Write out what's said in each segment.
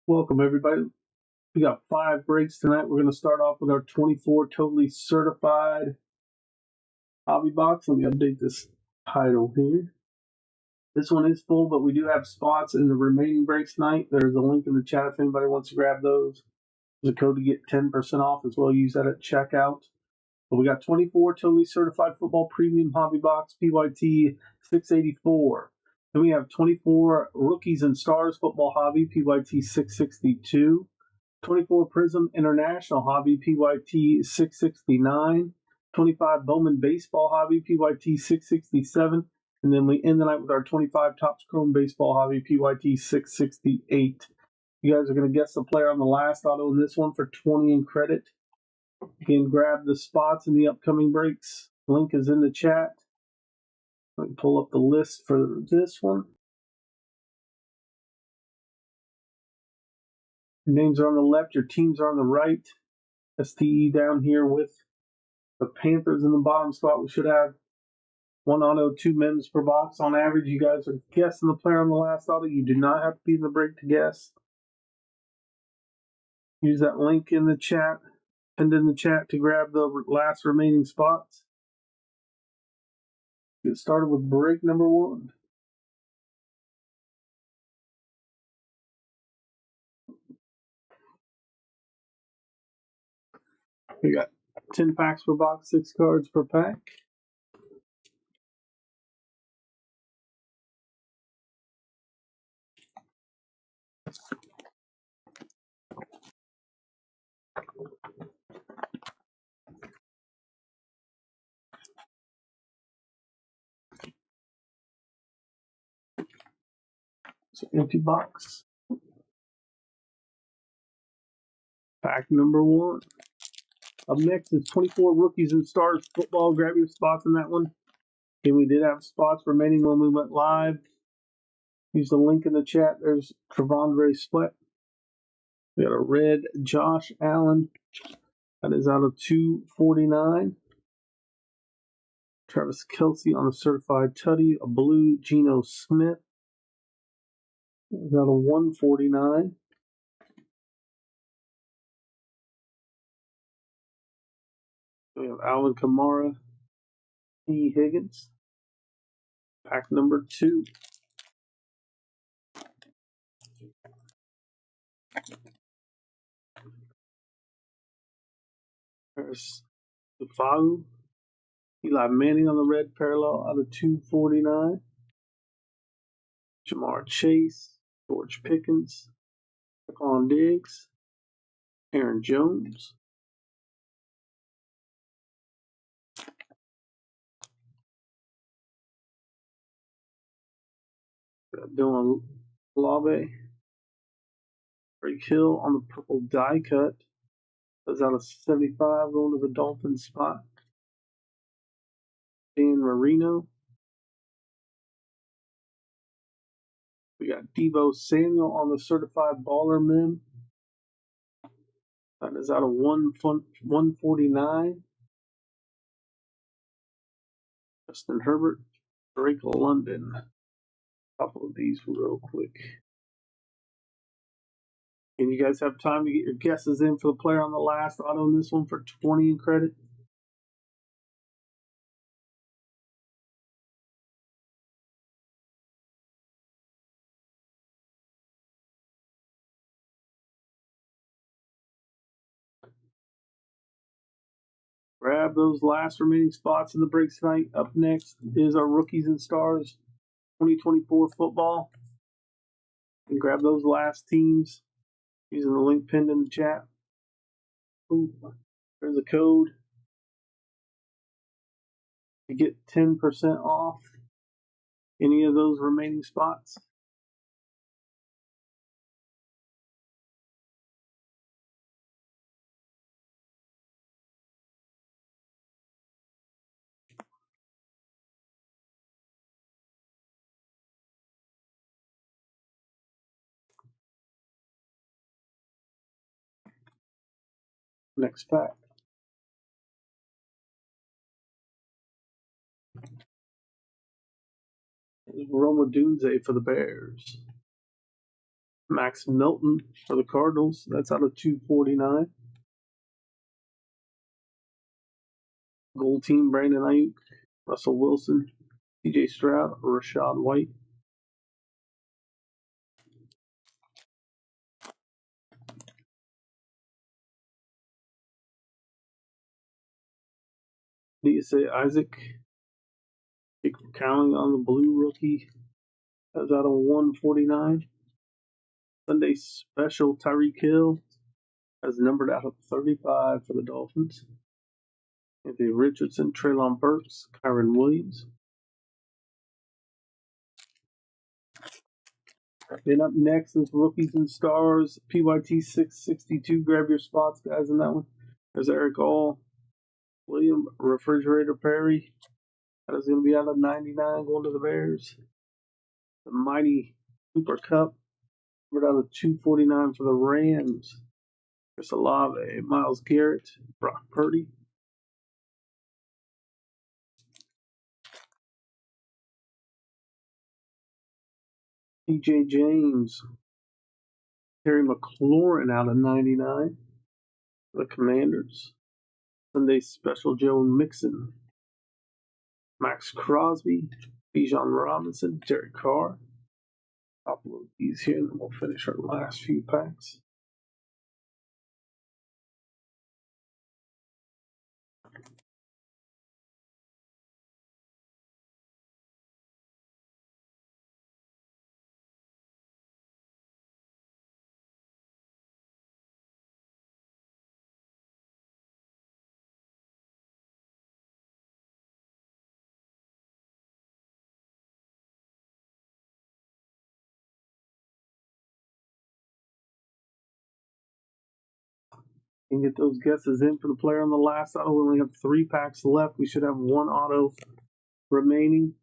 Welcome, everybody. We got 5 breaks tonight. We're going to start off with our 24 totally certified hobby box. Let me update this title here. This one is full, but we do have spots in the remaining breaks tonight. There's a link in the chat if anybody wants to grab those. There's a code to get 10% off as well. Use that at checkout. But we got 24 totally certified football premium hobby box, PYT 684. Then we have 24 rookies and stars football hobby, PYT 662. 24 Prism International Hobby PYT 669, 25 Bowman Baseball Hobby PYT 667, and then we end the night with our 25 Topps Chrome Baseball Hobby PYT 668. You guys are going to guess the player on the last auto in this one for 20 in credit. You can grab the spots in the upcoming breaks. Link is in the chat. Let me pull up the list for this one. Your names are on the left, your teams are on the right. STE down here with the Panthers in the bottom spot. We should have 1 auto, 2 mems per box. On average, you guys are guessing the player on the last auto. You do not have to be in the break to guess. Use that link in the chat, pinned in the chat to grab the last remaining spots. Get started with break number 1. We got 10 packs per box, 6 cards per pack. So empty box. Pack number 1. Up next is 24 rookies and stars football. Grab your spots in that one. And we did have spots remaining when we went live. Use the link in the chat. There's Trevondre Split. We got a red Josh Allen. That is out of 249. Travis Kelce on a certified tutty. A blue Geno Smith. That is out of 149. We have Alvin Kamara. T. Higgins. Pack number 2. There's Defagu. Eli Manning on the red parallel out of 249. Jamar Chase. George Pickens. Stephon Diggs. Aaron Jones. Dylan Lave. Break Hill on the purple die cut. That's out of 75 going to the Dolphins spot. Dan Marino. We got Deebo Samuel on the certified baller mem. That is out of 149. Justin Herbert. Drake London. A couple of these real quick. And you guys have time to get your guesses in for the player on the last auto in this one for 20 in credit. Grab those last remaining spots in the breaks tonight. Up next is our Rookies and Stars 2024 football. And grab those last teams using the link pinned in the chat. Ooh, there's a code to get 10% off any of those remaining spots. Next pack. Roma Dunze for the Bears. Max Milton for the Cardinals. That's out of 249. Gold team, Brandon Ayuk, Russell Wilson, CJ Stroud, Rashad White. DSA Isaac, counting on the blue rookie. That's out of 149. Sunday special, Tyreek Hill has numbered out of 35 for the Dolphins. Anthony Richardson, Treylon Burks, Kyron Williams. Then up next is Rookies and Stars, PYT 662. Grab your spots, guys, in that one. There's Eric All, William Refrigerator Perry. That is going to be out of 99 going to the Bears. The mighty Cooper Cup, numbered out of 249 for the Rams. Chris Olave, Myles Garrett, Brock Purdy. TJ James, Terry McLaurin out of 99 for the Commanders. Sunday special, Joe Mixon, Max Crosby, Bijan Robinson, Derek Carr. Upload these here, and then we'll finish our last few packs. You can get those guesses in for the player on the last auto. We only have 3 packs left. We should have 1 auto remaining.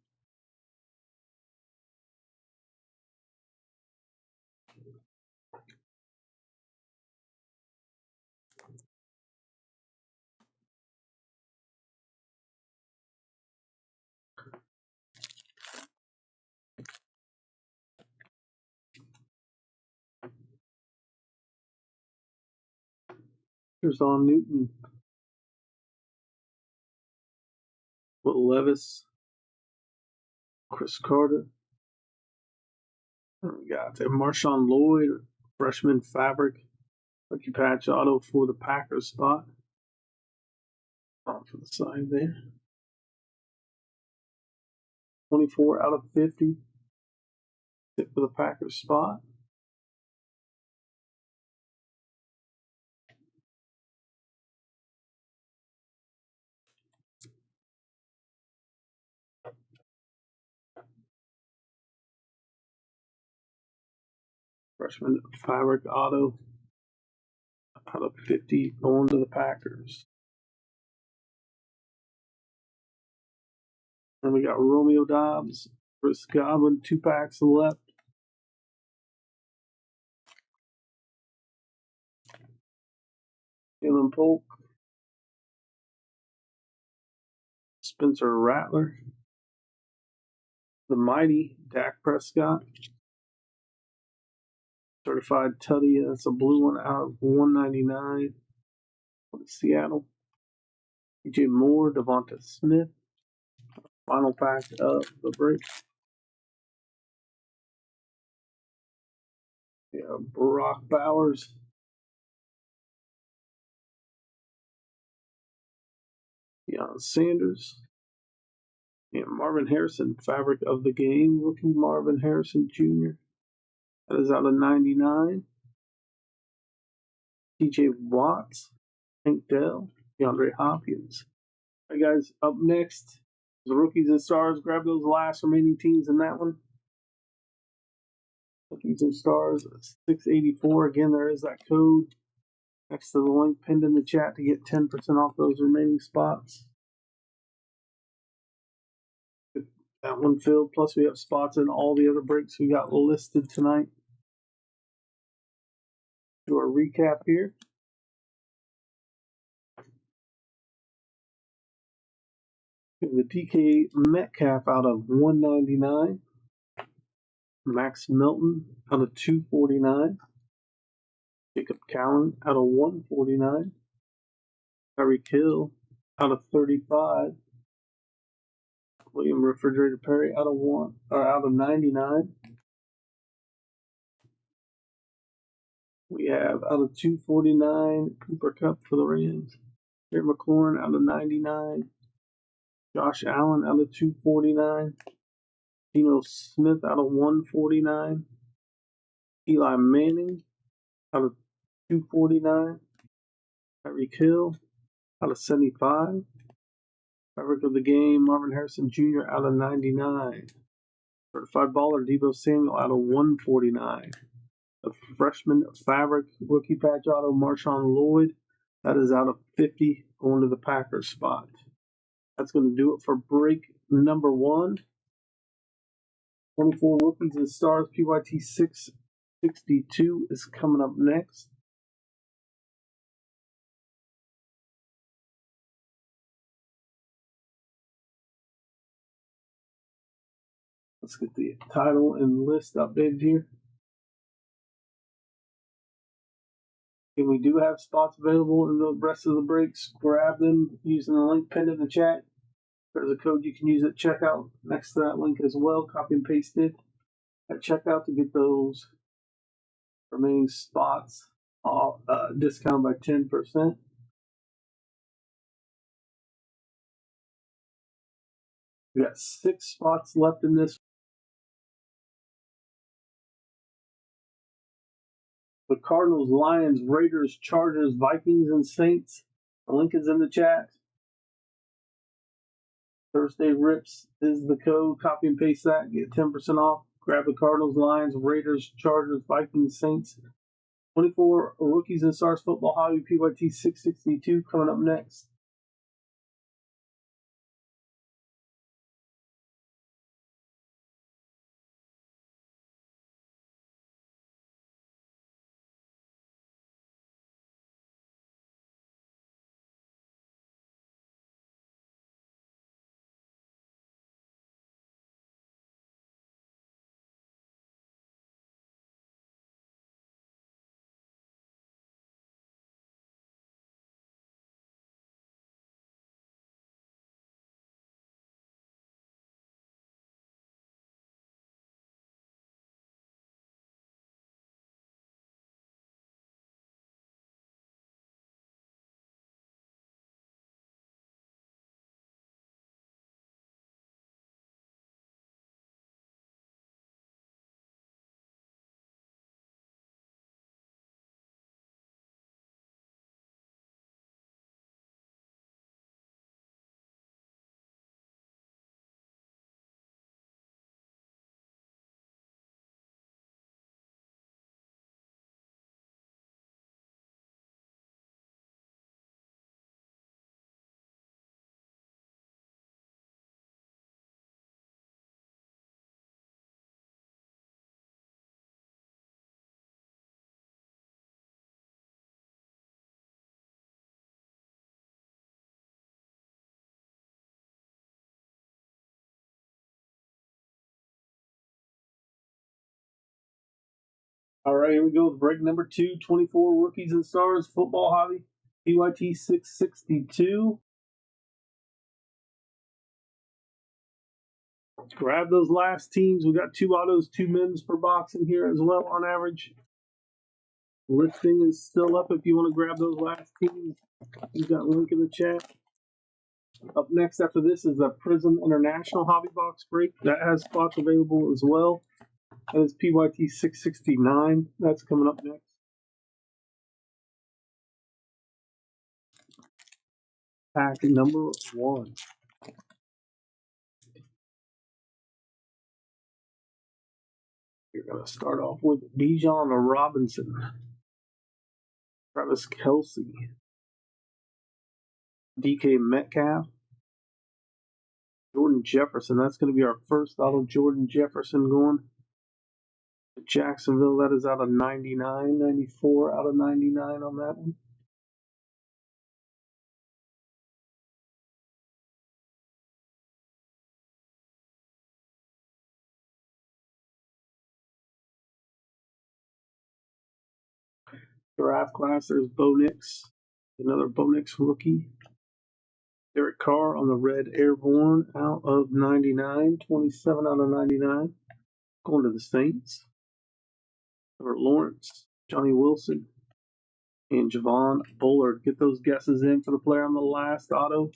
Here's on Newton, Will Levis, Chris Carter. We got Marshawn Lloyd, freshman fabric, rookie patch auto for the Packers spot. On for the side there. 24 out of 50. Fit for the Packers spot. Freshman fabric auto out of 50 going to the Packers. And we got Romeo Dobbs, Chris Godwin, 2 packs left. Jalen Polk, Spencer Rattler, the mighty Dak Prescott, certified Tutty. That's a blue one out of 199 for Seattle. DJ Moore, Devonta Smith. Final pack of the break. Yeah, Brock Bowers. Deion Sanders. And Marvin Harrison, fabric of the game. Rookie Marvin Harrison Jr. That is out of 99. TJ Watts, Hank Dell, DeAndre Hopkins. All right, guys, up next is Rookies and Stars. Grab those last remaining teams in that one. Rookies and Stars, 684. Again, there is that code next to the link pinned in the chat to get 10% off those remaining spots. Get that one filled. Plus, we have spots in all the other breaks we got listed tonight. Do a recap here. The DK Metcalf out of 199. Max Milton out of 249. Jacob Cowan out of 149. Tyreek Hill out of 35. William Refrigerator Perry out of 99. We have out of 249 Cooper Kupp for the Rams. Terry McLaurin out of 99. Josh Allen out of 249. Geno Smith out of 149. Eli Manning out of 249. Tyreek Hill out of 75. Favorite of the game, Marvin Harrison Jr. out of 99. Certified baller, Deebo Samuel out of 149. A freshman fabric rookie patch auto, Marshawn Lloyd. That is out of 50 going to the Packers spot. That's going to do it for break number 1. 24 rookies and stars, PYT 662 is coming up next. Let's get the title and list updated here. And we do have spots available in the rest of the breaks. Grab them using the link pinned in the chat. There's a code you can use at checkout next to that link as well. Copy and paste it at checkout to get those remaining spots off, discounted by 10%. We got 6 spots left in this. The Cardinals, Lions, Raiders, Chargers, Vikings, and Saints. The link is in the chat. Thursday Rips is the code. Copy and paste that. Get 10% off. Grab the Cardinals, Lions, Raiders, Chargers, Vikings, Saints. 24 rookies and stars football hobby PYT 662 coming up next. All right, here we go with break number 2. 24 rookies and stars football hobby PYT 662. Grab those last teams. We got 2 autos, 2 mims per box in here as well on average. Listing is still up if you want to grab those last teams. We've got a link in the chat. Up next after this is the Prism International Hobby Box break. That has spots available as well. That is PYT 669. That's coming up next. Pack number 1. You're going to start off with Bijan Robinson, Travis Kelce, DK Metcalf, Jordan Jefferson. That's going to be our first auto. Jordan Jefferson going to Jacksonville. That is out of 99, 94 out of 99 on that one. Draft class, there's Bo Nix, another Bo Nix rookie. Derek Carr on the red airborne out of 99, 27 out of 99. Going to the Saints. Trevor Lawrence, Johnny Wilson, and Javon Bullard. Get those guesses in for the player on the last auto.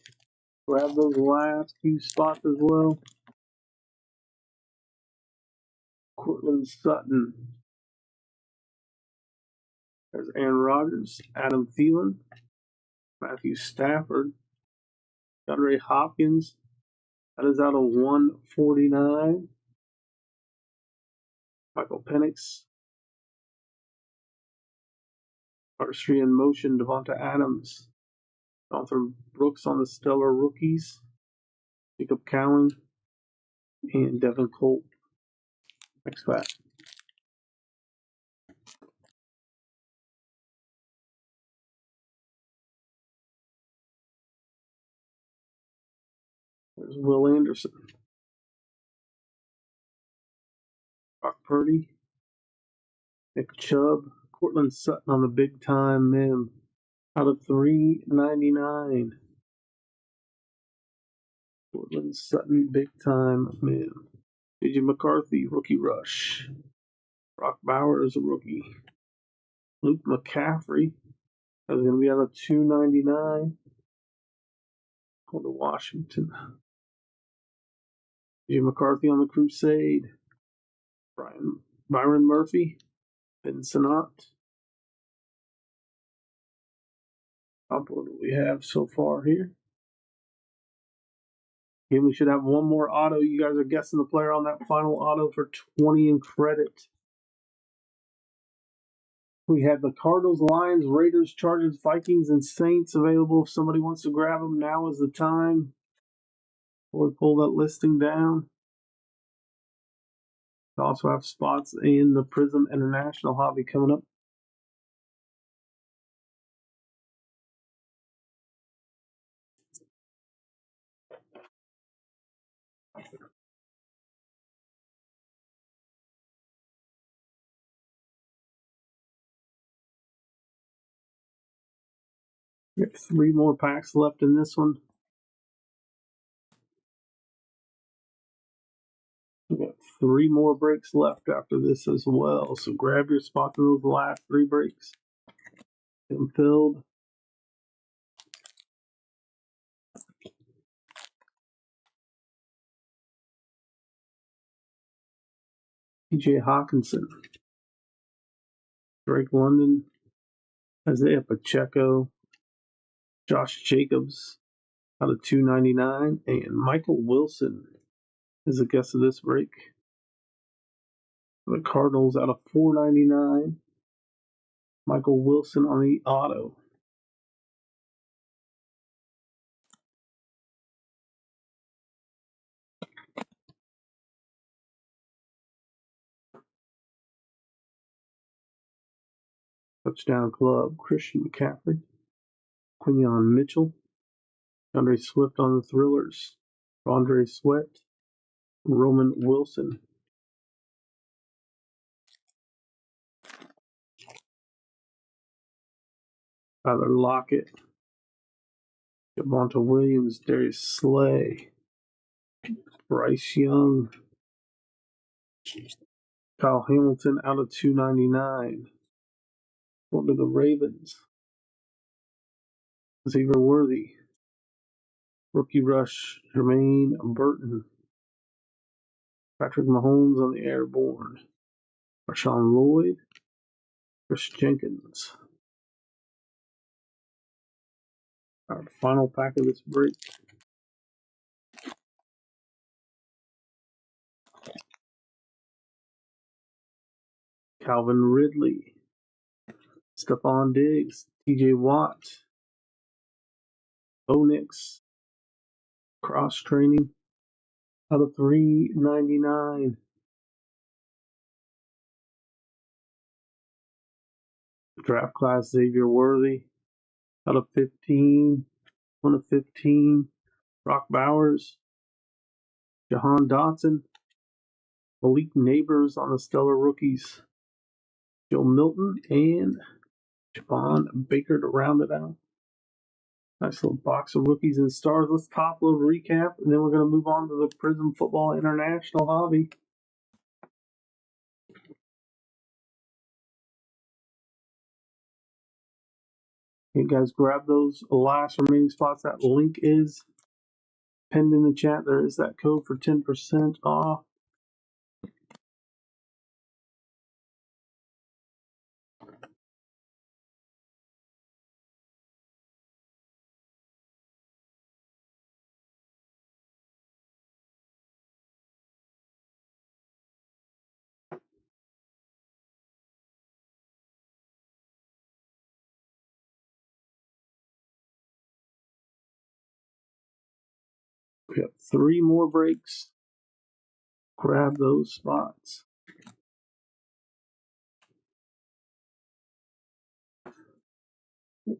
Grab those last few spots as well. Cortland Sutton. There's Aaron Rodgers, Adam Thielen, Matthew Stafford, DeAndre Hopkins. That is out of 149. Michael Penix. Artistry in motion, Devonta Adams. Jonathan Brooks on the stellar rookies. Jacob Cowan and Devin Colt. Next pack. There's Will Anderson. Brock Purdy. Nick Chubb. Cortland Sutton on the big time mem. Out of 399. Cortland Sutton, big time mem. JJ McCarthy, rookie rush. Brock Bowers, a rookie. Luke McCaffrey. That's going to be out of 299. Going to Washington. JJ McCarthy on the Crusade. Byron Murphy. Ben Sinnott. What do we have so far here? Okay, we should have one more auto. You guys are guessing the player on that final auto for 20 in credit. We have the Cardinals, Lions, Raiders, Chargers, Vikings, and Saints available. If somebody wants to grab them, now is the time. Before we pull that listing down. We also have spots in the Prism International hobby coming up. We have 3 more packs left in this one. We got 3 more breaks left after this as well. So grab your spot in those last 3 breaks. Get them filled. TJ Hawkinson, Drake London, Isaiah Pacheco, Josh Jacobs out of 299, and Michael Wilson is a guess of this break. The Cardinals out of 499. Michael Wilson on the auto. Touchdown Club, Christian McCaffrey, Quinyon Mitchell, Andre Swift on the Thrillers, Andre Sweat, Roman Wilson. Tyler Lockett, Javonte Williams, Darius Slay, Bryce Young, Kyle Hamilton out of 299. Going to the Ravens. Xavier Worthy. Rookie rush, Jermaine Burton. Patrick Mahomes on the airborne. Marshawn Lloyd. Chris Jenkins. Our final pack of this break. Calvin Ridley. Stephon Diggs. TJ Watt. Bo Nix. Cross training. Out of 399. Draft class Xavier Worthy. Out of 15. 1 of 15. Brock Bowers. Jahan Dotson. Malik Neighbors on the stellar rookies. Joe Milton and Javon Baker to round it out. Nice little box of rookies and stars. Let's top load recap, and then we're going to move on to the Prism Football International hobby. Hey guys, grab those last remaining spots. That link is pinned in the chat. There is that code for 10% off. We have 3 more breaks. Grab those spots.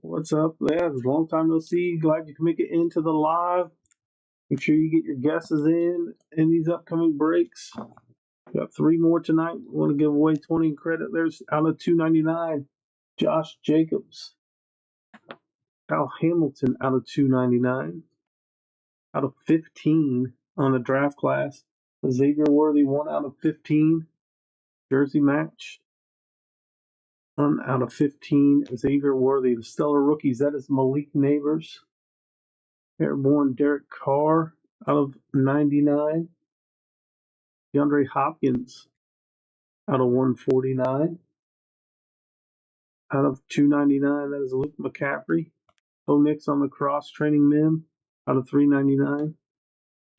What's up? Yeah, it's a long time no see. Glad you can make it into the live. Make sure you get your guesses in these upcoming breaks. We got 3 more tonight. We want to give away 20 in credit. There's out of 299. Josh Jacobs. Al Hamilton out of 299. Out of 15 on the draft class. Xavier Worthy 1 out of 15. Jersey match. 1 out of 15. Xavier Worthy. The stellar rookies. That is Malik Neighbors. Airborne Derek Carr out of 99. DeAndre Hopkins out of 149. Out of 299, that is Luke McCaffrey. Nix on the cross training men out of 399.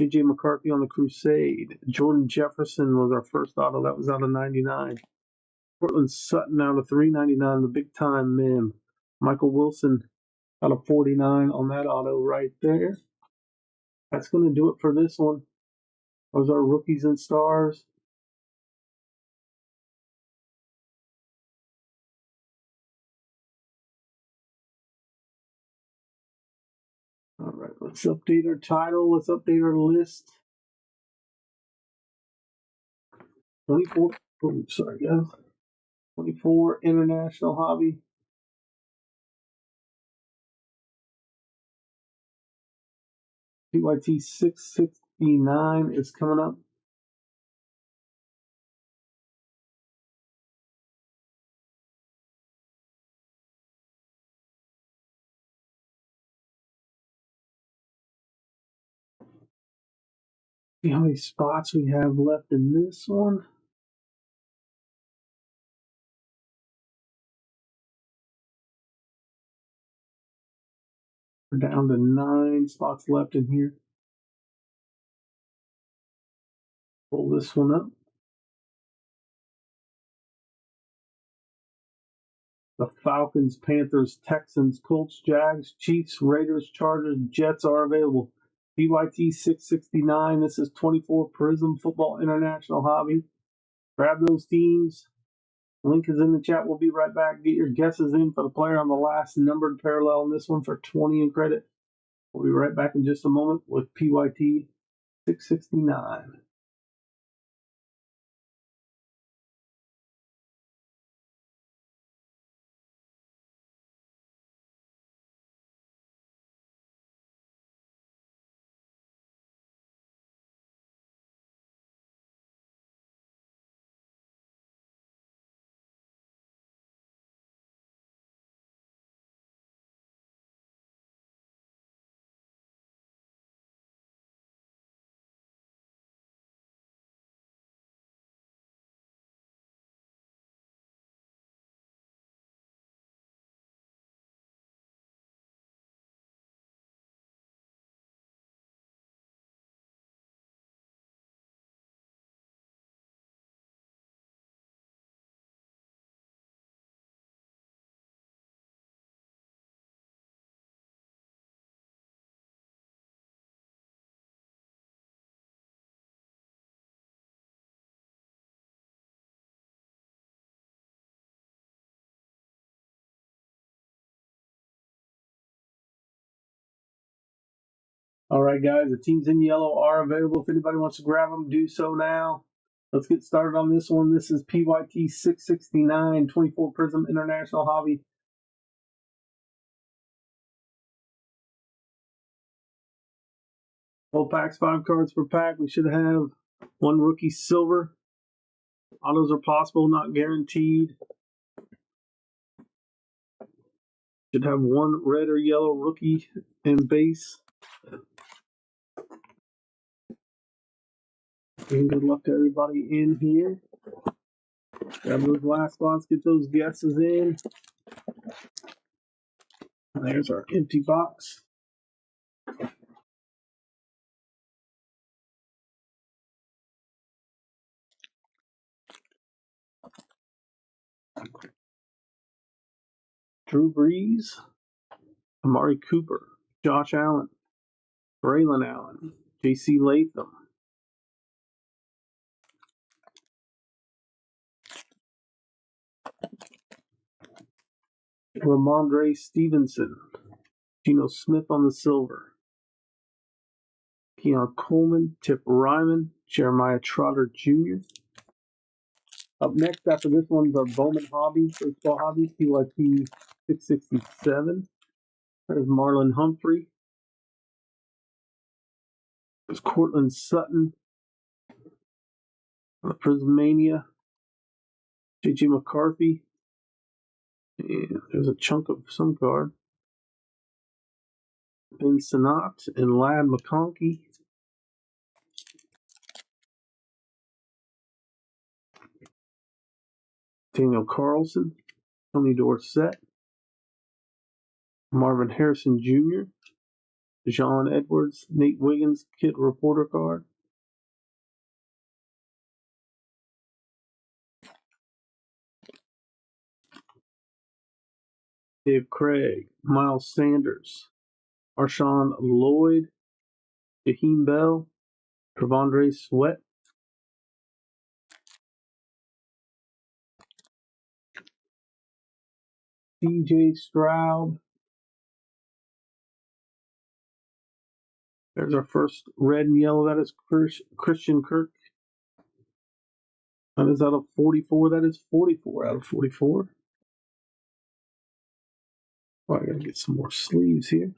JJ McCarthy on the Crusade. Jordan Jefferson was our first auto. That was out of 99. Portland Sutton out of 399, the big time men. Michael Wilson out of 49 on that auto right there. That's going to do it for this one. Those are rookies and stars. All right, let's update our title. Let's update our list. 24. Oh, sorry, guys. 24 International Hobby. PYT 669 is coming up. See how many spots we have left in this one. We're down to 9 spots left in here. Pull this one up. The Falcons, Panthers, Texans, Colts, Jags, Chiefs, Raiders, Chargers, Jets are available. PYT 669. This is 24 Prism Football International Hobby. Grab those teams. Link is in the chat. We'll be right back. Get your guesses in for the player on the last numbered parallel in this one for 20 in credit. We'll be right back in just a moment with PYT 669. All right, guys, the teams in yellow are available. If anybody wants to grab them, do so now. Let's get started on this one. This is PYT 669, 24 Prism International Hobby. Full packs, 5 cards per pack. We should have 1 rookie silver. Autos are possible, not guaranteed. Should have 1 red or yellow rookie and base. And good luck to everybody in here. Grab those last spots, get those guesses in. And there's our empty box. Drew Brees, Amari Cooper, Josh Allen, Braylon Allen, J.C. Latham, Ramondre Stevenson, Geno Smith on the silver, Keon Coleman, Tip Ryman, Jeremiah Trotter Jr. Up next after this one's our Bowman Hobby, Baseball Hobby, PYP 667. There's Marlon Humphrey. There's Cortland Sutton. The Prismania. J.J. McCarthy. And there's a chunk of some card. Ben Sinnott and Ladd McConkey. Daniel Carlson. Tony Dorsett. Marvin Harrison Jr. John Edwards. Nate Wiggins kit reporter card. Dave Craig. Miles Sanders. Marshawn Lloyd. Jaheim Bell. Trevondre Sweat. C.J. Stroud. There's our first red and yellow. That is Christian Kirk. That is out of 44. That is 44 out of 44. Oh, I gotta get some more sleeves here.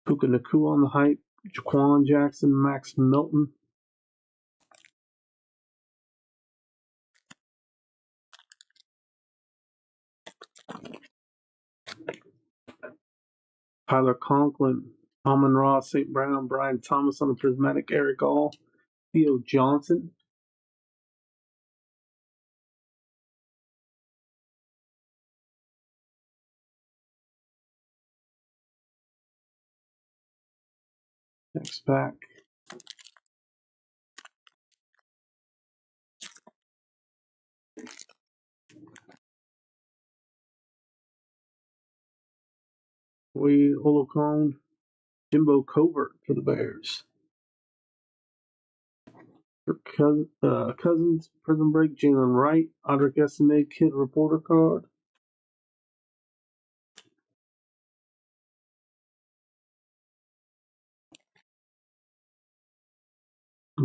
Puka Nakua on the hype. Jaquan Jackson, Max Milton. Tyler Conklin, Amon Ross, St. Brown, Brian Thomas on the prismatic, Eric All, Theo Johnson. Next pack. Wade Olocone, Jimbo Covert for the Bears. Cousins, Prison Break, Jalen Wright, Audric Estimate, Kid Reporter card.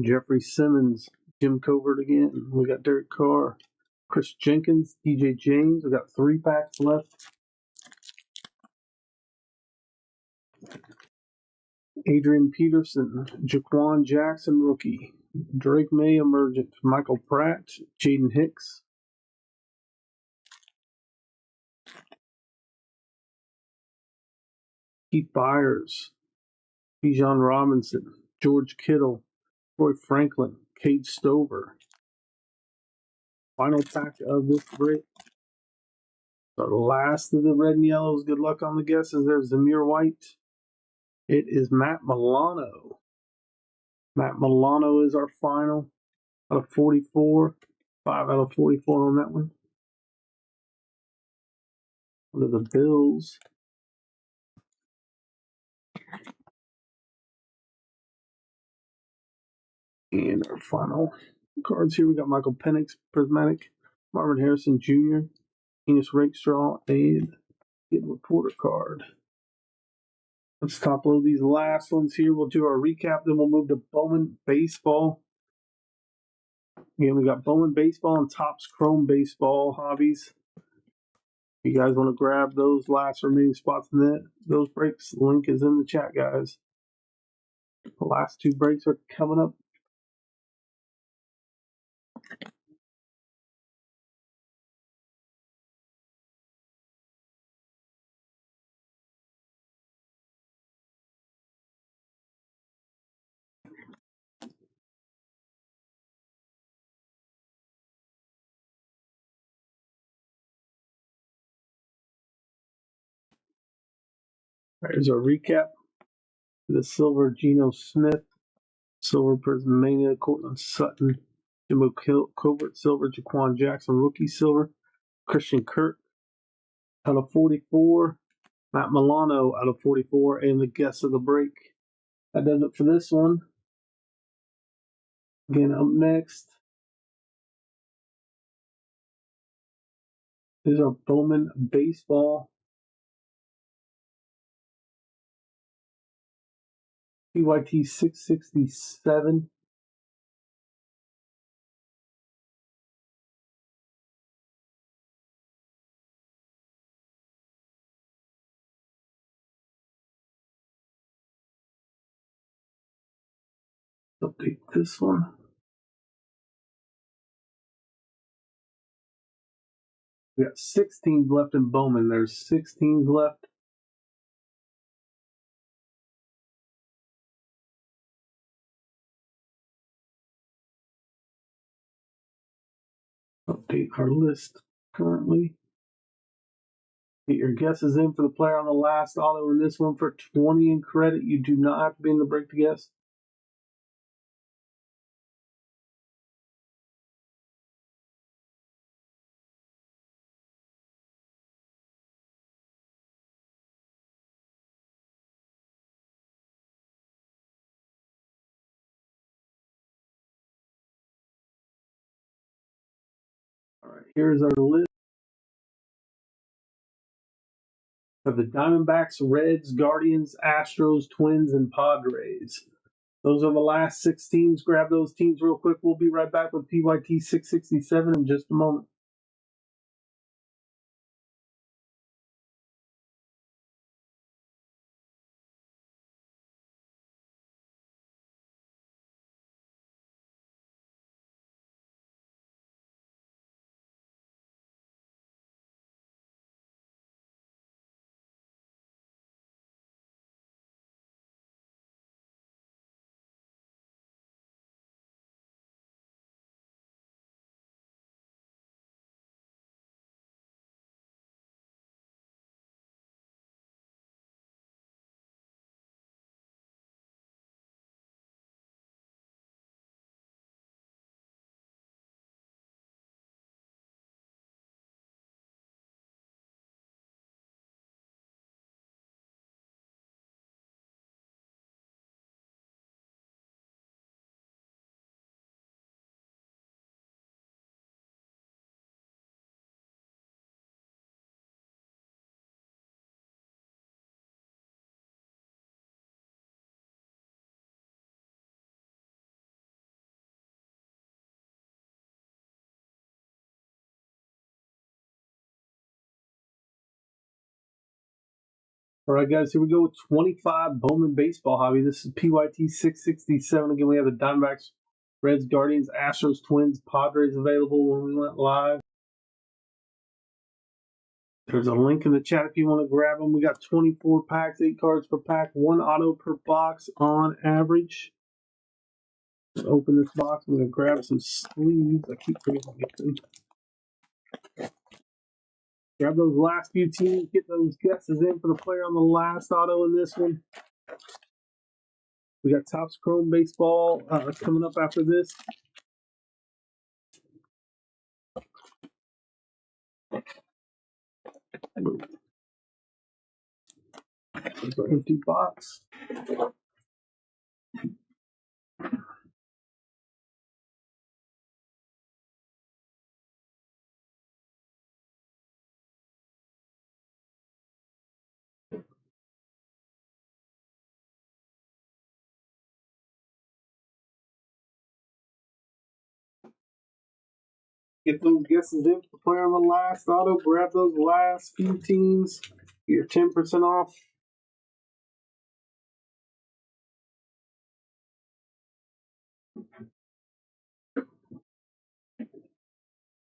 Jeffrey Simmons, Jim Covert again. We got Derek Carr, Chris Jenkins, DJ James. We got 3 packs left. Adrian Peterson, Jaquan Jackson rookie, Drake May emergent, Michael Pratt, Jaden Hicks. Keith Byers, Bijan Robinson, George Kittle, Troy Franklin, Cade Stover. Final pack of this break. The last of the red and yellows. Good luck on the guesses. There's Zamir White. It is Matt Milano. Matt Milano is our final out of 44. 5 out of 44 on that one. Under the Bills. And our final cards here, we got Michael Penix, Prismatic, Marvin Harrison Jr., Enos Rakestraw, and Kid Reporter card. Let's top load these last ones here. We'll do our recap, then we'll move to Bowman Baseball. Again, we got Bowman Baseball and Topps Chrome Baseball hobbies. You guys want to grab those last remaining spots in those breaks? Link is in the chat, guys. The last 2 breaks are coming up. Here's our recap. The silver, Geno Smith. Silver, Prismania, Cortland Sutton. Jimbo Covert, silver, Jaquan Jackson, rookie silver. Christian Kirk out of 44. Matt Milano out of 44. And the guess of the break. That does it for this one. Again, up next is our Bowman Baseball. PYT 667. Update this one. We got 6 teams left in Bowman. There's 6 teams left. Update our list currently. Get your guesses in for the player on the last auto in this one for 20 in credit. You do not have to be in the break to guess. All right, here's our list of the Diamondbacks, Reds, Guardians, Astros, Twins, and Padres. Those are the last 6 teams. Grab those teams real quick. We'll be right back with PYT 667 in just a moment. All right, guys, here we go with 25 Bowman Baseball Hobby. This is PYT 667. Again, we have the Diamondbacks, Reds, Guardians, Astros, Twins, Padres available when we went live. There's a link in the chat if you want to grab them. We got 24 packs, 8 cards per pack, 1 auto per box on average. Let's open this box. I'm going to grab some sleeves. I keep forgetting to get them. Grab those last few teams. Get those guesses in for the player on the last auto in this one. We got Topps Chrome Baseball coming up after this. There's our empty box. Get those guesses in for player on the last auto. Grab those last few teams. You're 10% off.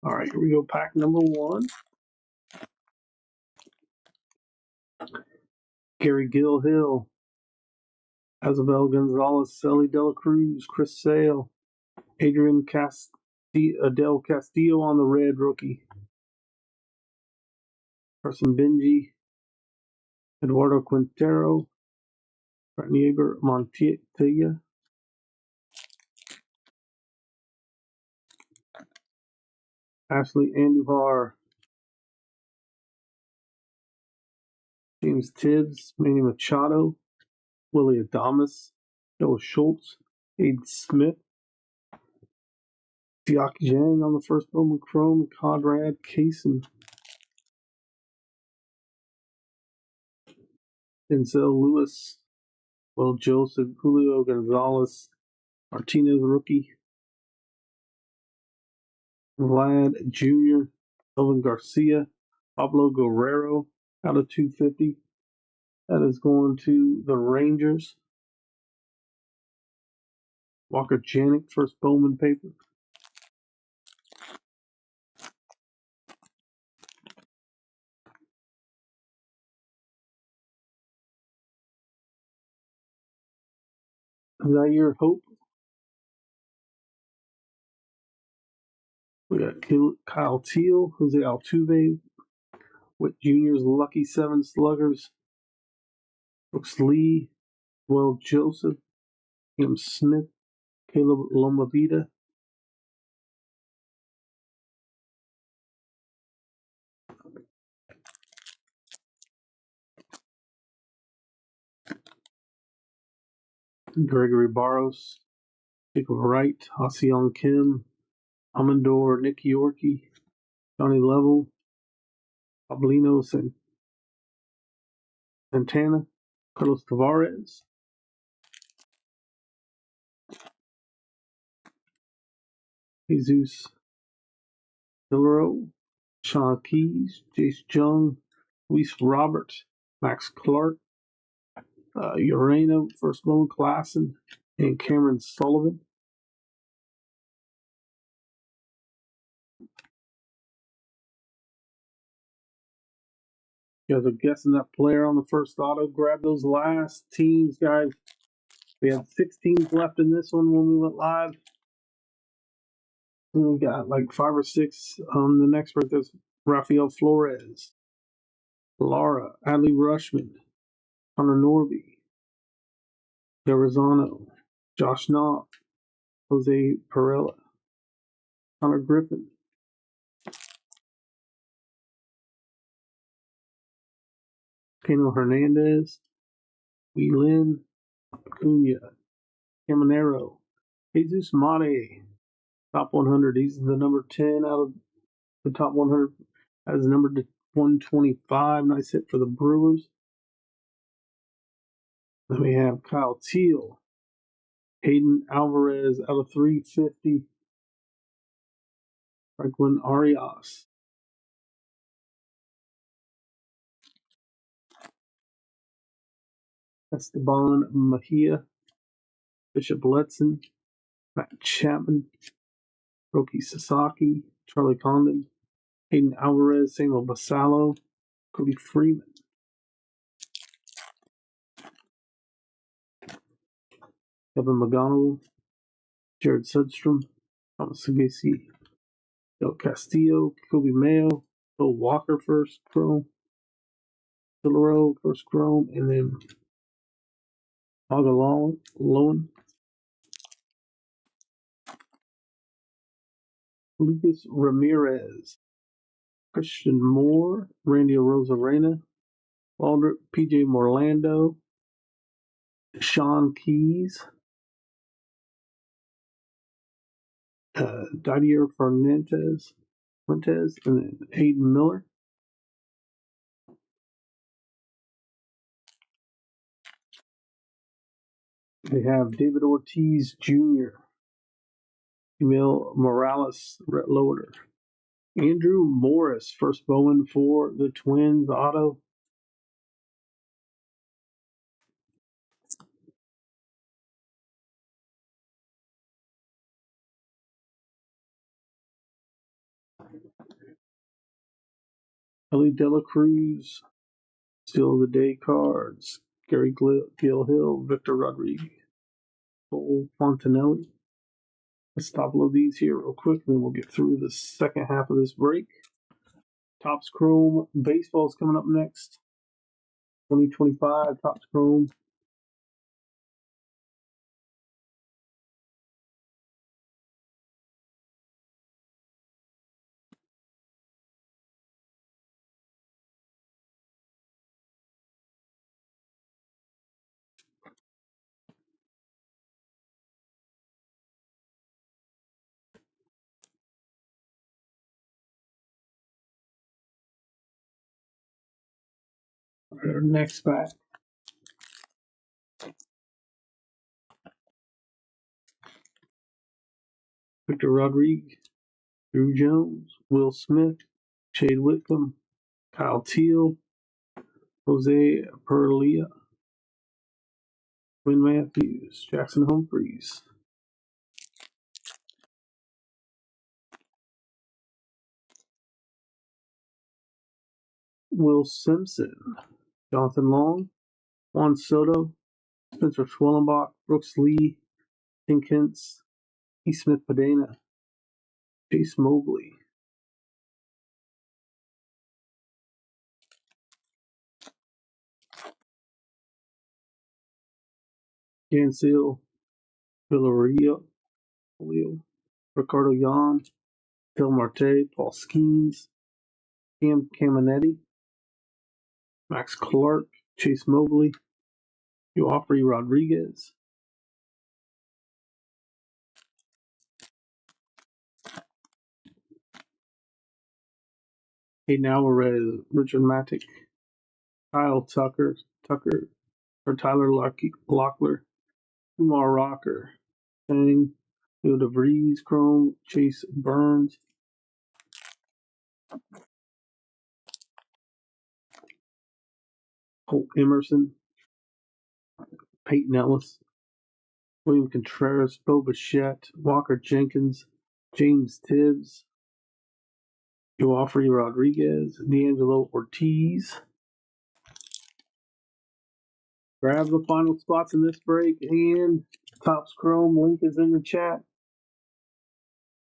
All right, here we go. Pack number 1. Gary Gilhill, Isabel Gonzalez, Celly Dela Cruz, Chris Sale, Adrian Del Castillo on the red rookie. Carson Benji, Eduardo Quintero, Nieber Montilla, Ashley Andujar, James Tibbs, Manny Machado, Willie Adames, Joe Schultz, Aiden Smith, Diak Zhang on the first Bowman Chrome, Conrad Kaysen, Denzel Lewis, Will Joseph, Julio Gonzalez, Martinez rookie, Vlad Jr., Elvin Garcia, Pablo Guerrero out of 250. That is going to the Rangers. Walker Janik, first Bowman paper. Zaire Hope. We got Kyle Teal, Jose Altuve, Witt Jr.'s Lucky 7 Sluggers, Brooks Lee, Will Joseph, Kim Smith, Caleb Lomavita, Gregory Barros, Jacob Wright, Ha-Seong Kim, Amandor, Nick Yorkie, Johnny Level, Pablino Santana, Carlos Tavares, Jesus Hillero, Sean Keys, Jace Jung, Luis Robert, Max Clark, Urano, First Bowman Klassen, and Cameron Sullivan. You guys are guessing that player on the first auto. Grab those last teams, guys. We had 6 teams left in this one when we went live. And we got like 5 or 6 on the next one. There's Rafael Flores, Laura, Adley Rushman, Connor Norby, Garazano, Josh Knopf, Jose Perella, Connor Griffin, Kano Hernandez, Wee Lin, Acuna, Caminero, Jesus Mate, top 100. He's the number 10 out of the top 100. That is number 125. Nice hit for the Brewers. Then we have Kyle Teal, Hayden Alvarez out of 350. Franklin Arias, Esteban Mejia, Bishop Letson, Matt Chapman, Roki Sasaki, Charlie Condon, Hayden Alvarez, Samuel Basallo, Cody Freeman, Kevin McGonigal, Jared Sudstrom, Thomas Sagasi, Del Castillo, Kobe Mayo, Bill Walker first chrome, Cillero first chrome, and then Lowen, Lucas Ramirez, Christian Moore, Randy Rosarena, Waldrop, PJ Morlando, Sean Keys, Didier Fuentes, and then Hayden Miller. They have David Ortiz Jr., Emil Morales, Rhett Loader, Andrew Morris, first Bowman for the Twins auto. Ellie Dela Cruz, Still of the Day cards. Gary Gilhill, Victor Rodriguez, Cole Fontanelli. Let's top load these here real quick, and then we'll get through the second half of this break. Topps Chrome Baseball is coming up next. 2025 Topps Chrome. Our next pack. Victor Rodriguez, Drew Jones, Will Smith, Shade Whitcomb, Kyle Teal, Jose Perlia, Win Matthews, Jackson Humphreys, Will Simpson, Jonathan Long, Juan Soto, Spencer Schwellenbach, Brooks Lee, Tinkins, E. Smith Padena, Chase Mobley, Gansel, Villarreal, Ricardo Yan, Phil Marte, Paul Skeens, Cam Caminetti, Max Clark, Chase Mobley, Joffrey Rodriguez, Hayden Alvarez, Richard Matic, Kyle Tucker, or Tyler Locklear, Kumar Rocker, Chang, Leo DeVries, Chrome, Chase Burns, Colt Emerson, Peyton Ellis, William Contreras, Bo Bichette, Walker Jenkins, James Tibbs, Joffrey Rodriguez, D'Angelo Ortiz. Grab the final spots in this break, and Topps Chrome link is in the chat.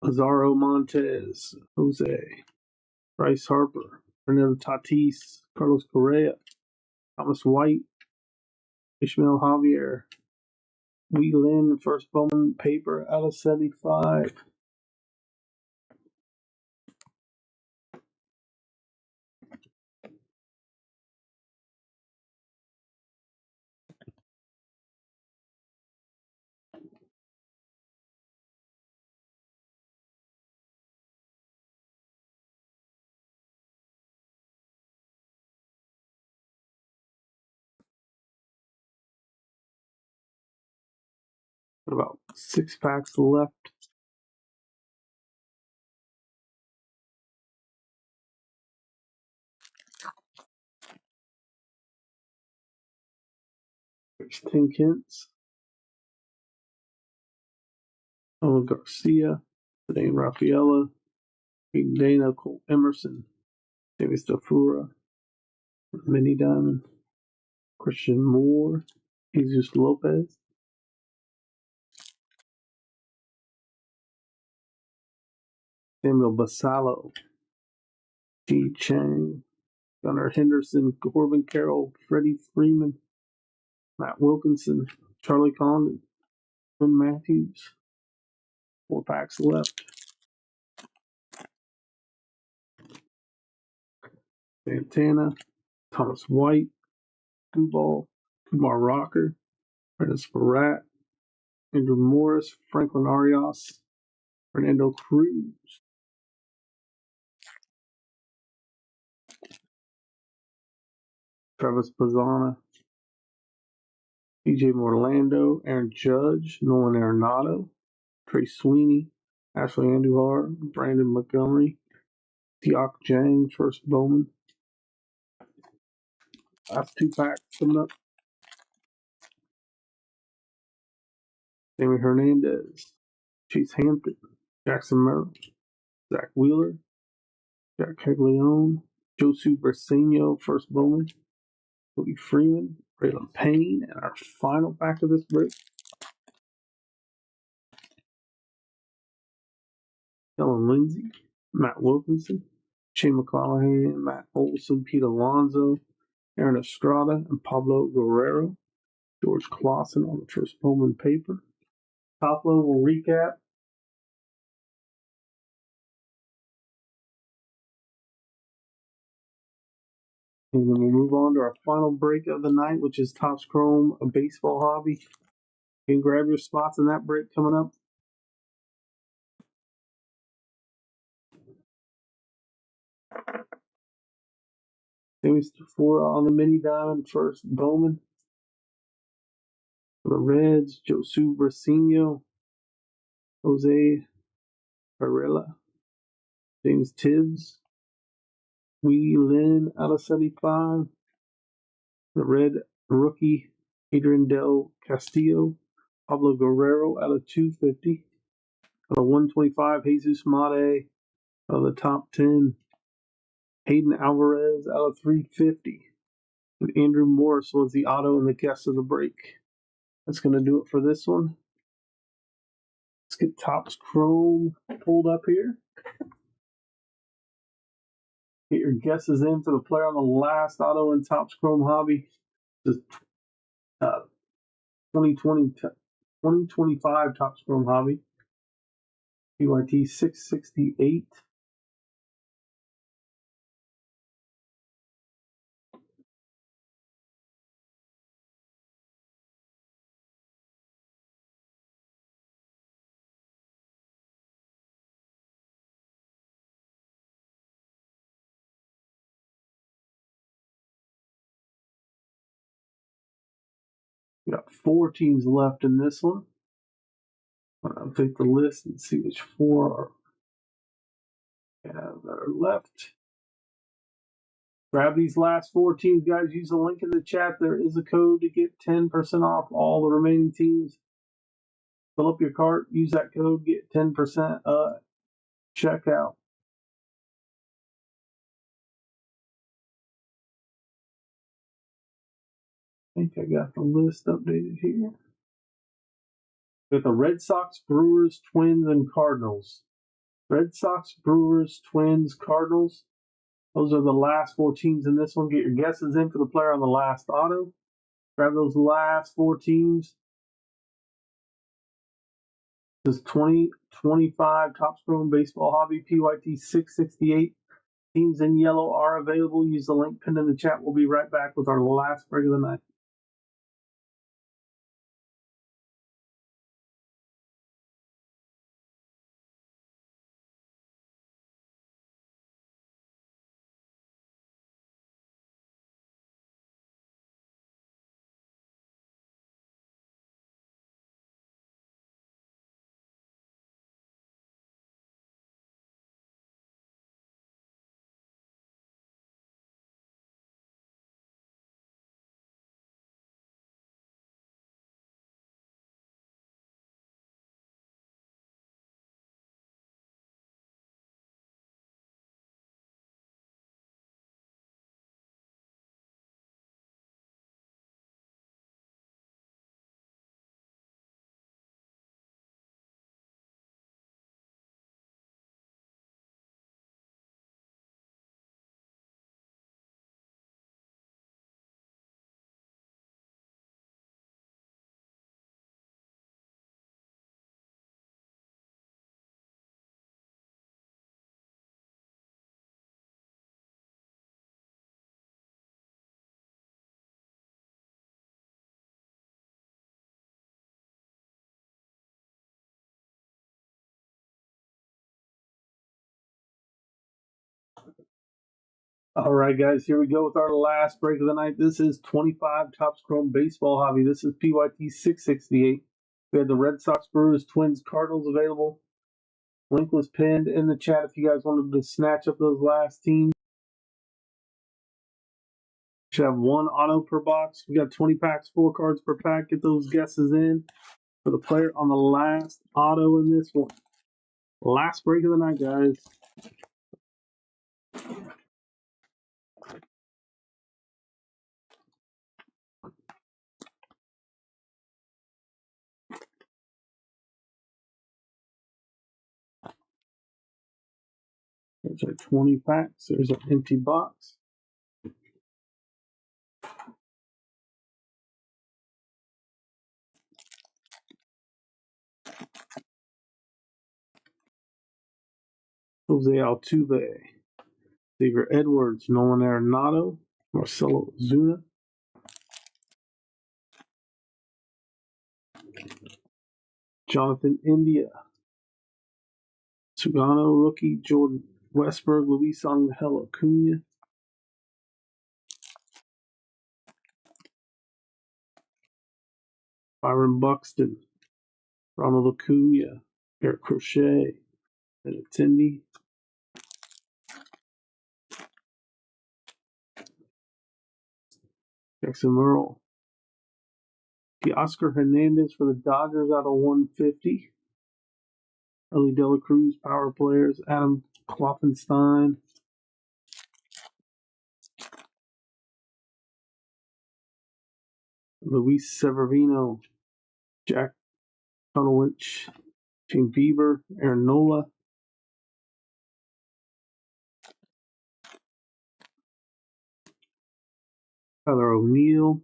Lazaro Montez, Jose, Bryce Harper, Fernando Tatis, Carlos Correa, Thomas White, Ishmael Javier, Wee Lin, first Bowman paper out of 75. About 6 packs left. There's Tinkins, Owen Garcia, Dane Rafaela, Peyton Dana, Colt Emerson, Jamie Stafura, Mini Diamond, Christian Moore, Jesus Lopez, Samuel Basallo, G. Chang, Gunnar Henderson, Corbin Carroll, Freddie Freeman, Matt Wilkinson, Charlie Condon, Quinn Matthews. 4 packs left. Santana, Thomas White, Duvall, Kumar Rocker, Brendan Sparat, Andrew Morris, Franklin Arias, Fernando Cruz, Travis Pizzana, DJ Morlando, Aaron Judge, Nolan Arenado, Trey Sweeney, Ashley Andujar, Brandon Montgomery, Tiok Jang, first Bowman. Last 2 packs coming up. Sammy Hernandez, Chase Hampton, Jackson Merrill, Zach Wheeler, Jack Caglione, Josu Briseño, first Bowman, Cody Freeman, Braylon Payne, and our final pack of this break. Kellen Lindsey, Matt Wilkinson, Shane McClanahan, Matt Olson, Pete Alonso, Aaron Estrada, and Pablo Guerrero. George Clausen on the first Bowman paper. Top level recap. And then we'll move on to our final break of the night, which is Topps Chrome, a baseball hobby. You can grab your spots in that break coming up. Sammy Stafora on the mini diamond, first Bowman. For the Reds, Josu Briseño, Jose Varela, James Tibbs, Wee Lin out of 75. The Red rookie, Adrian Del Castillo, Pablo Guerrero out of 250. Out of 125, Jesus Mate out of the top 10. Hayden Alvarez out of 350. And Andrew Morris was the auto and the guest of the break. That's going to do it for this one. Let's get Topps Chrome pulled up here. Get your guesses in for the player on the last auto in Topps Chrome Hobby. This is 2025 Topps Chrome Hobby. PYT 668. We got 4 teams left in this one. I'll take the list and see which 4 that are left. Grab these last 4 teams, guys. Use the link in the chat. There is a code to get 10% off all the remaining teams. Fill up your cart. Use that code. Get 10% checkout. I think I got the list updated here. Got the Red Sox, Brewers, Twins, and Cardinals. Red Sox, Brewers, Twins, Cardinals. Those are the last 4 teams in this one. Get your guesses in for the player on the last auto. Grab those last 4 teams. This is 2025 Topps Chrome Baseball Hobby PYT 668. Teams in yellow are available. Use the link pinned in the chat. We'll be right back with our last break of the night. All right, guys, here we go with our last break of the night. This is 25 Topps Chrome Baseball Hobby. This is PYT 668. We had the Red Sox, Brewers, Twins, Cardinals available. Link was pinned in the chat if you guys wanted to snatch up those last teams. Should have one auto per box. We got 20 packs, 4 cards per pack. Get those guesses in for the player on the last auto in this one. Last break of the night, guys. There's our 20 packs. There's an empty box. Jose Altuve, Xavier Edwards, Nolan Arenado, Marcelo Zuna, Jonathan India, Sugano rookie, Jordan Westberg, Luis Angel Acuna, Byron Buxton, Ronald Acuna, Eric Crochet, Benintendi, Jackson Merle, Teoscar Hernandez for the Dodgers out of 150, Ellie De La Cruz, power players, Adam Klopfenstein, Luis Severino, Jack Tunowich, Shane Bieber, Aaron Nola, Tyler O'Neill,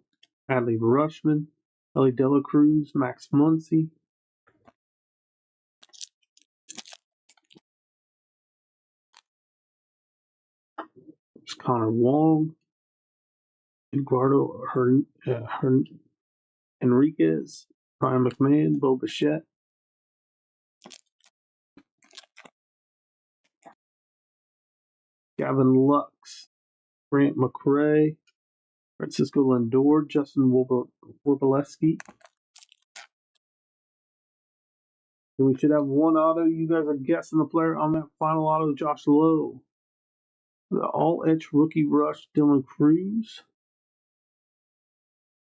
Adley Rutschman, Ellie De La Cruz, Max Muncy, Connor Wong, Eduardo Enriquez, Brian McMahon, Bo Bichette, Gavin Lux, Grant McRae, Francisco Lindor, Justin Warbaleski. And we should have one auto. You guys are guessing the player on that final auto, Josh Lowe. The all-etch rookie rush, Dylan Cruz.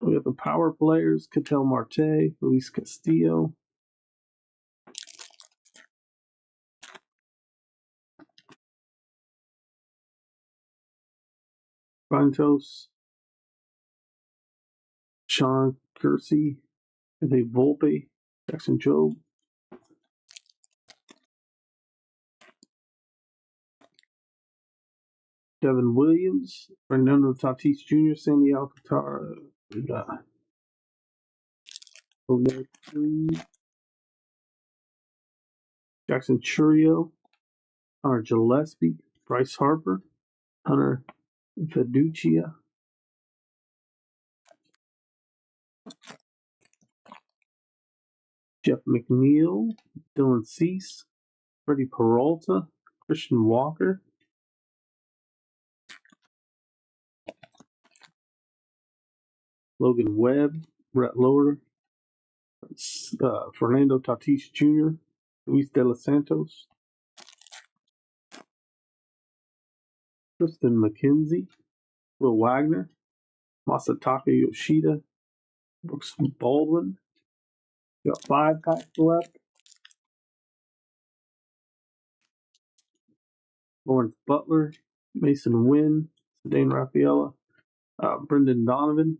We have the power players, Ketel Marte, Luis Castillo. Santos, Sean Kersey, Dave Volpe, Jackson Jobe, Devin Williams, Fernando Tatis Jr., Sandy Alcantara, Jackson Churio, Connor Gillespie, Bryce Harper, Hunter Fiducia, Jeff McNeil, Dylan Cease, Freddie Peralta, Christian Walker, Logan Webb, Brett Lower, Fernando Tatis Jr., Luis De Los Santos, Tristan McKenzie, Will Wagner, Masataka Yoshida, Brooks Baldwin. Got 5 packs left. Lawrence Butler, Mason Wynn, Dane Rafaela, Brendan Donovan,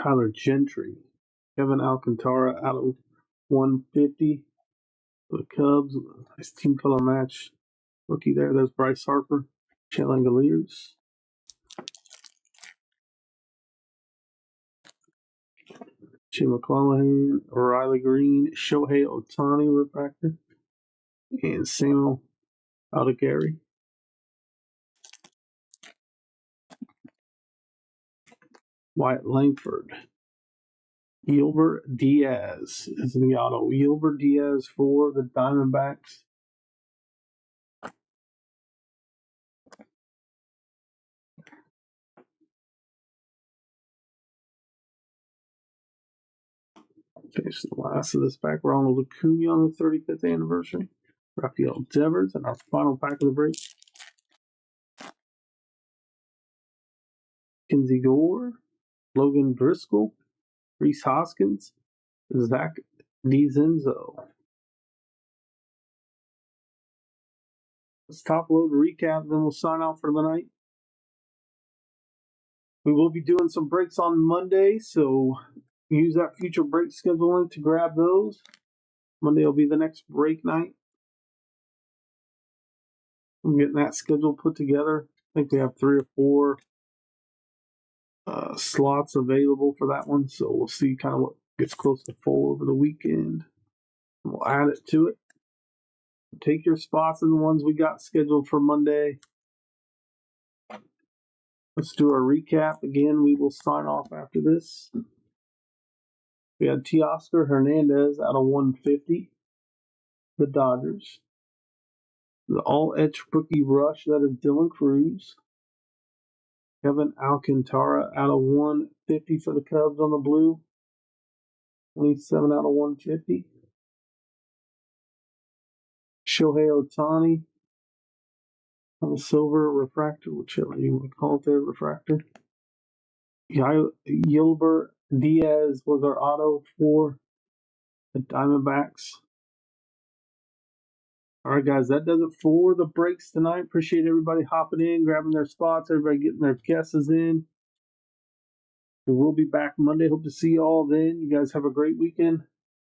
Tyler Gentry, Kevin Alcantara out of 150 for the Cubs. Nice team color match. Rookie there. There's Bryce Harper, Chet Langoliers. Shane McClanahan, Riley Green, Shohei Ohtani refractor, and Samuel Aldegari. Wyatt Langford. Gilbert Diaz is in the auto. Gilbert Diaz for the Diamondbacks. Okay, so the last of this pack, Ronald Acuna on the 35th anniversary. Rafael Devers, and our final pack of the break. Kinsey Gore, Logan Driscoll, Reese Hoskins, Zach DiZenzo. Let's top load recap, then we'll sign out for the night. We will be doing some breaks on Monday, so use that future break schedule link to grab those. Monday will be the next break night. I'm getting that schedule put together. I think we have 3 or 4 slots available for that one, so we'll see kind of what gets close to full over the weekend. We'll add it to it. Take your spots in the ones we got scheduled for Monday. Let's do a recap. Again, we will sign off after this. We had Teoscar Hernandez out of 150. The Dodgers. The all-etch rookie rush, that is Dylan Cruz. Kevin Alcantara out of 150 for the Cubs on the blue. 27 out of 150. Shohei Ohtani on the silver refractor, whichever you want to call it there, refractor. Gilbert Diaz was our auto for the Diamondbacks. All right, guys, that does it for the breaks tonight. Appreciate everybody hopping in, grabbing their spots, everybody getting their guesses in. We will be back Monday. Hope to see you all then. You guys have a great weekend.